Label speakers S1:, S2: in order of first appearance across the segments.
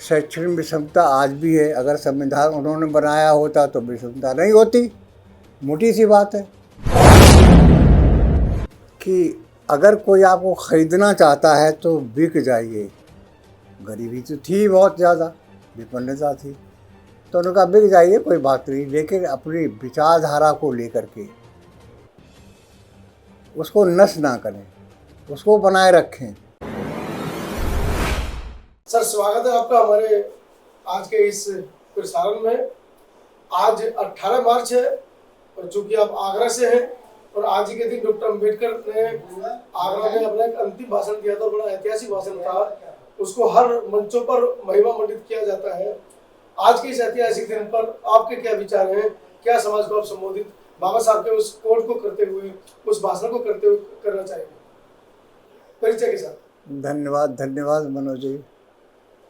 S1: शैक्षणिक विषमता आज भी है। अगर संविधान उन्होंने बनाया होता तो विषमता नहीं होती। मोटी सी बात है कि अगर कोई आपको ख़रीदना चाहता है तो बिक जाइए। गरीबी तो थी बहुत ज़्यादा, विपन्नता थी, तो उन्होंने कहा बिक जाइए, कोई बात नहीं, लेकिन अपनी विचारधारा को लेकर के उसको नष्ट ना करें, उसको बनाए रखें।
S2: सर, स्वागत है आपका हमारे आज के इस प्रसारण में। आज 18 मार्च है और चूंकि आप आगरा से हैं और आज ही के दिन डॉक्टर अम्बेडकर ने आगरा में अपना एक अंतिम भाषण दिया था। बड़ा ऐतिहासिक भाषण था, उसको हर मंचों पर महिमा मंडित किया जाता है। आज के इस ऐतिहासिक दिन पर आपके क्या विचार हैं? क्या समाज को आप संबोधित बाबा साहब के उस कोट को करते हुए, उस भाषण को करते हुए करना चाहेंगे परिचय के साथ?
S1: धन्यवाद मनोज जी,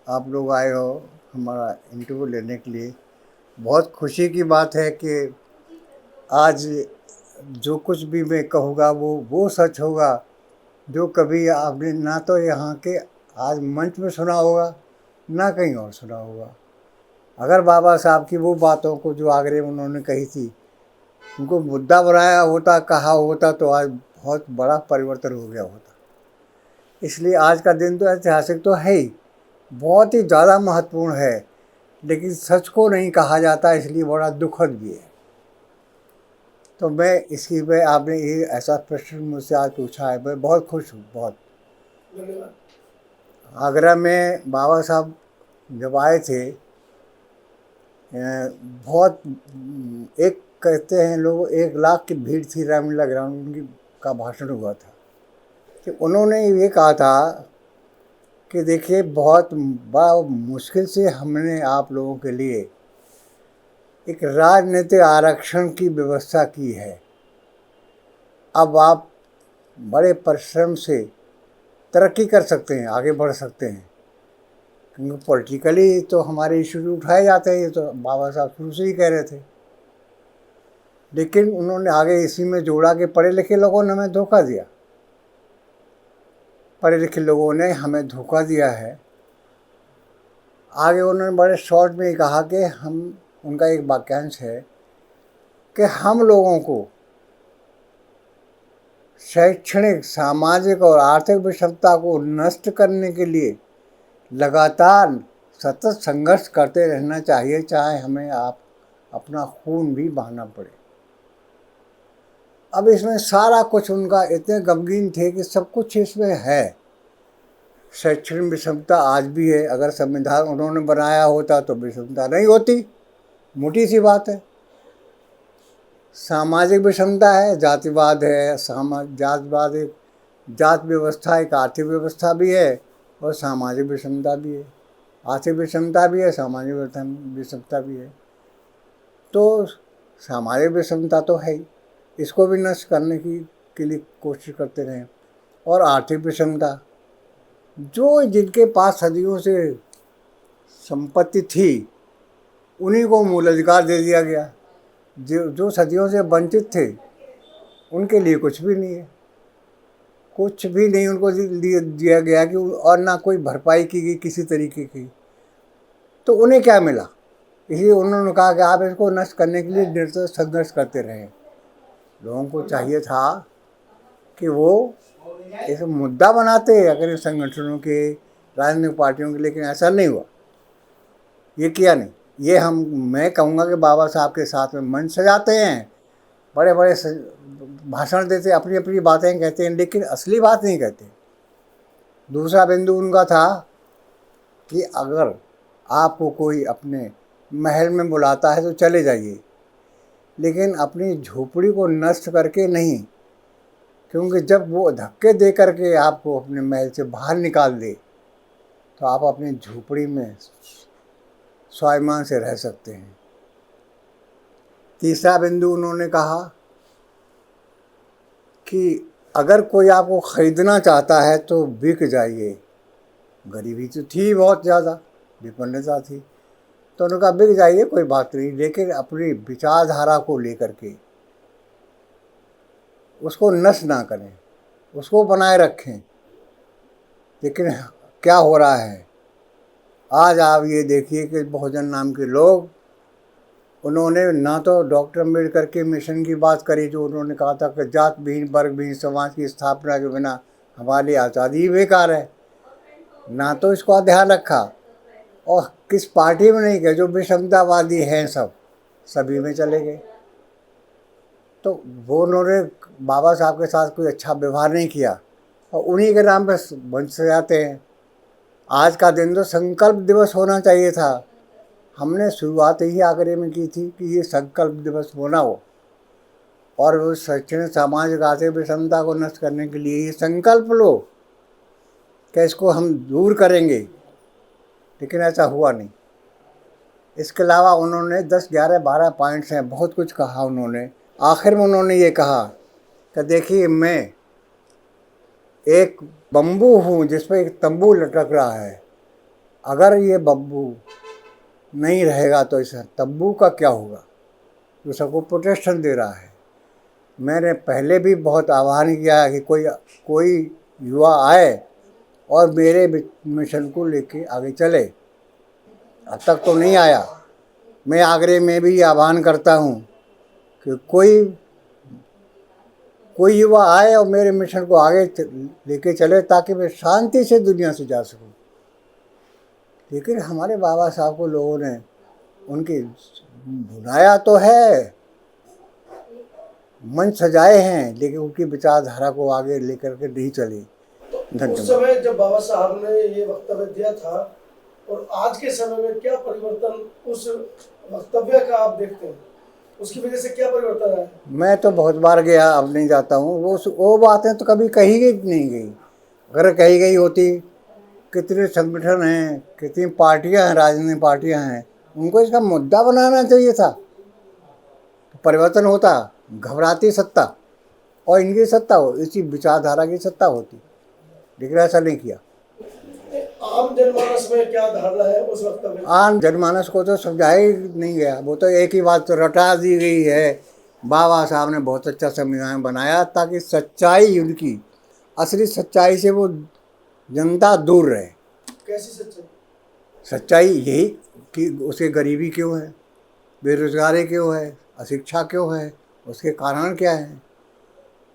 S1: आप लोग आए हो हमारा इंटरव्यू लेने के लिए। बहुत खुशी की बात है कि आज जो कुछ भी मैं कहूँगा वो सच होगा जो कभी आपने ना तो यहाँ के आज मंच में सुना होगा, ना कहीं और सुना होगा। अगर बाबा साहब की वो बातों को जो आगरे में उन्होंने कही थी, उनको मुद्दा बनाया होता, कहा होता, तो आज बहुत बड़ा परिवर्तन हो गया होता। इसलिए आज का दिन तो ऐतिहासिक तो है ही, बहुत ही ज़्यादा महत्वपूर्ण है, लेकिन सच को नहीं कहा जाता, इसलिए बड़ा दुखद भी है। तो मैं इसकी पे आपने ये ऐसा प्रश्न मुझसे आज पूछा है, मैं बहुत खुश हूँ, बहुत।
S2: धन्यवाद।
S1: आगरा में बाबा साहब जब आए थे, बहुत एक कहते हैं लोग 1 लाख की भीड़ थी रामलीला ग्राउंड उनकी का भाषण हुआ था कि उन्होंने ये कहा था कि देखिए बहुत बड़ा मुश्किल से हमने आप लोगों के लिए एक राजनीतिक आरक्षण की व्यवस्था की है। अब आप बड़े परिश्रम से तरक्की कर सकते हैं, आगे बढ़ सकते हैं, क्योंकि पॉलिटिकली तो हमारे इशू उठाए जाते हैं, ये तो बाबा साहब शुरू से ही कह रहे थे। लेकिन उन्होंने आगे इसी में जोड़ा कि पढ़े लिखे लोगों ने हमें धोखा दिया, पढ़े लिखे लोगों ने हमें धोखा दिया है। आगे उन्होंने बड़े शॉर्ट में कहा कि हम, उनका एक वाक्यांश है कि हम लोगों को शैक्षणिक, सामाजिक और आर्थिक विषमता को नष्ट करने के लिए लगातार सतत संघर्ष करते रहना चाहिए, चाहे हमें आप अपना खून भी बहाना पड़े। अब इसमें सारा कुछ उनका इतने गमगीन थे कि सब कुछ इसमें है। शैक्षणिक विषमता आज भी है। अगर संविधान उन्होंने बनाया होता तो विषमता नहीं होती। मोटी सी बात है। सामाजिक विषमता है, जातिवाद है, जातिवाद एक जात व्यवस्था, एक आर्थिक व्यवस्था भी है और सामाजिक विषमता भी है। आर्थिक विषमता भी है, सामाजिक विषमता भी है। तो सामाजिक विषमता तो है ही, इसको भी नष्ट करने के लिए कोशिश करते रहें। और आर्थिक विषमता, जो जिनके पास सदियों से संपत्ति थी उन्हीं को मूलाधिकार दे दिया गया। जो सदियों से वंचित थे उनके लिए कुछ भी नहीं है, कुछ भी नहीं उनको दिया गया कि, और ना कोई भरपाई की गई किसी तरीके की। तो उन्हें क्या मिला? इसलिए उन्होंने कहा कि आप इसको नष्ट करने के लिए निरंतर संघर्ष करते रहें। लोगों को चाहिए था कि वो एक मुद्दा बनाते अगर इन संगठनों के, राजनीतिक पार्टियों के, लेकिन ऐसा नहीं हुआ, ये किया नहीं। ये मैं कहूँगा कि बाबा साहब के साथ में मंच सजाते हैं, बड़े बड़े भाषण देते, अपनी अपनी बातें कहते हैं, लेकिन असली बात नहीं कहते। दूसरा बिंदु उनका था कि अगर आपको कोई अपने महल में बुलाता है तो चले जाइए, लेकिन अपनी झोपड़ी को नष्ट करके नहीं, क्योंकि जब वो धक्के दे करके आपको अपने महल से बाहर निकाल दे तो आप अपनी झोपड़ी में स्वाभिमान से रह सकते हैं। तीसरा बिंदु उन्होंने कहा कि अगर कोई आपको ख़रीदना चाहता है तो बिक जाइए। गरीबी तो थी बहुत ज़्यादा, विपन्नता थी, तो उन्होंने कहा बिक जाइए, कोई बात नहीं, लेकिन अपनी विचारधारा को लेकर के उसको नष्ट ना करें, उसको बनाए रखें। लेकिन क्या हो रहा है आज आप ये देखिए कि बहुजन नाम के लोग, उन्होंने ना तो डॉक्टर अम्बेडकर के मिशन की बात करी, जो उन्होंने कहा था कि जात विहीन वर्ग विहीन समाज की स्थापना के बिना हमारी आज़ादी ही बेकार है, ना तो इसका ध्यान रखा। और किस पार्टी में नहीं गए, जो विषमतावादी हैं सब सभी में चले गए। तो वो उन्होंने बाबा साहब के साथ कोई अच्छा व्यवहार नहीं किया, और उन्हीं के नाम पर वंश जाते हैं। आज का दिन तो संकल्प दिवस होना चाहिए था। हमने शुरुआत ही आगरे में की थी कि ये संकल्प दिवस होना हो, और वो शैक्षणिक सामाजिक आर्थिक विषमता को नष्ट करने के लिए ये संकल्प लो कि इसको हम दूर करेंगे, लेकिन ऐसा हुआ नहीं। इसके अलावा उन्होंने 10, 11, 12 पॉइंट्स हैं, बहुत कुछ कहा उन्होंने। आखिर में उन्होंने ये कहा कि देखिए, मैं एक बम्बू हूँ जिस पर एक तंबू लटक रहा है, अगर ये बम्बू नहीं रहेगा तो इस तंबू का क्या होगा। तो सबको प्रोटेक्शन दे रहा है। मैंने पहले भी बहुत आह्वान किया है कि कोई युवा आए और मेरे मिशन को लेके आगे चले। अब तक तो नहीं आया। मैं आगरे में भी आह्वान करता हूँ कि कोई युवा आए और मेरे मिशन को आगे लेके चले, ताकि मैं शांति से दुनिया से जा सकूं। लेकिन हमारे बाबा साहब को लोगों ने उनकी भुलाया तो है, मंच सजाए हैं, लेकिन उनकी विचारधारा को आगे लेकर के नहीं चली।
S2: उस समय जब बाबा साहब ने ये वक्तव्य दिया था और आज के समय में क्या परिवर्तन उस वक्तव्य का आप देखते हैं, उसकी वजह से क्या परिवर्तन है?
S1: मैं तो बहुत बार गया, अब नहीं जाता हूँ। वो बातें तो कभी कही गई नहीं गई। अगर कही गई होती, कितने संगठन हैं, कितनी पार्टियां हैं, राजनीतिक पार्टियां हैं, उनको इसका मुद्दा बनाना चाहिए था, तो परिवर्तन होता। घबराती सत्ता और इनकी सत्ता हो, इसी विचारधारा की सत्ता होती, लेकिन ऐसा नहीं किया।
S2: आम जनमानस में क्या धारणा है उस वक्तव्य में?
S1: आम जनमानस को तो समझाया ही नहीं गया। वो तो एक ही बात तो रटा दी गई है, बाबा साहब ने बहुत अच्छा संविधान बनाया ताकि सच्चाई, उनकी असली सच्चाई से वो जनता दूर रहे।
S2: कैसी सच्चाई?
S1: सच्चाई यही कि उसे गरीबी क्यों है, बेरोजगारी क्यों है, अशिक्षा क्यों है, उसके कारण क्या है,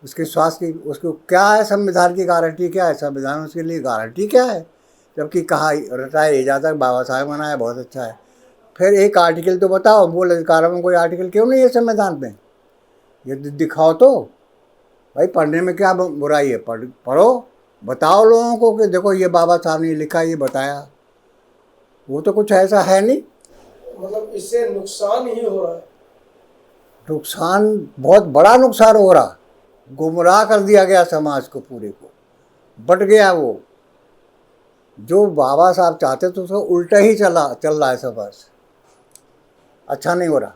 S1: उसके स्वास्थ्य की, उसको क्या है, संविधान की गारंटी क्या है, संविधान उसके लिए गारंटी क्या है। जबकि कहा रटाया जाता है बाबा साहब बनाया, बहुत अच्छा है। फिर एक आर्टिकल तो बताओ, मूल अधिकारों में कोई आर्टिकल क्यों नहीं है संविधान में? ये दिखाओ तो भाई, पढ़ने में क्या बुराई है? पढ़ो, बताओ लोगों को कि देखो ये बाबा साहब ने लिखा, ये बताया। वो तो कुछ ऐसा है नहीं।
S2: मतलब इससे नुकसान ही हो रहा है।
S1: नुकसान, बहुत बड़ा नुकसान हो रहा। गुमराह कर दिया गया समाज को, पूरे को बट गया। वो जो बाबा साहब चाहते थे उसको उल्टा ही चल रहा है सब। बस अच्छा नहीं हो रहा।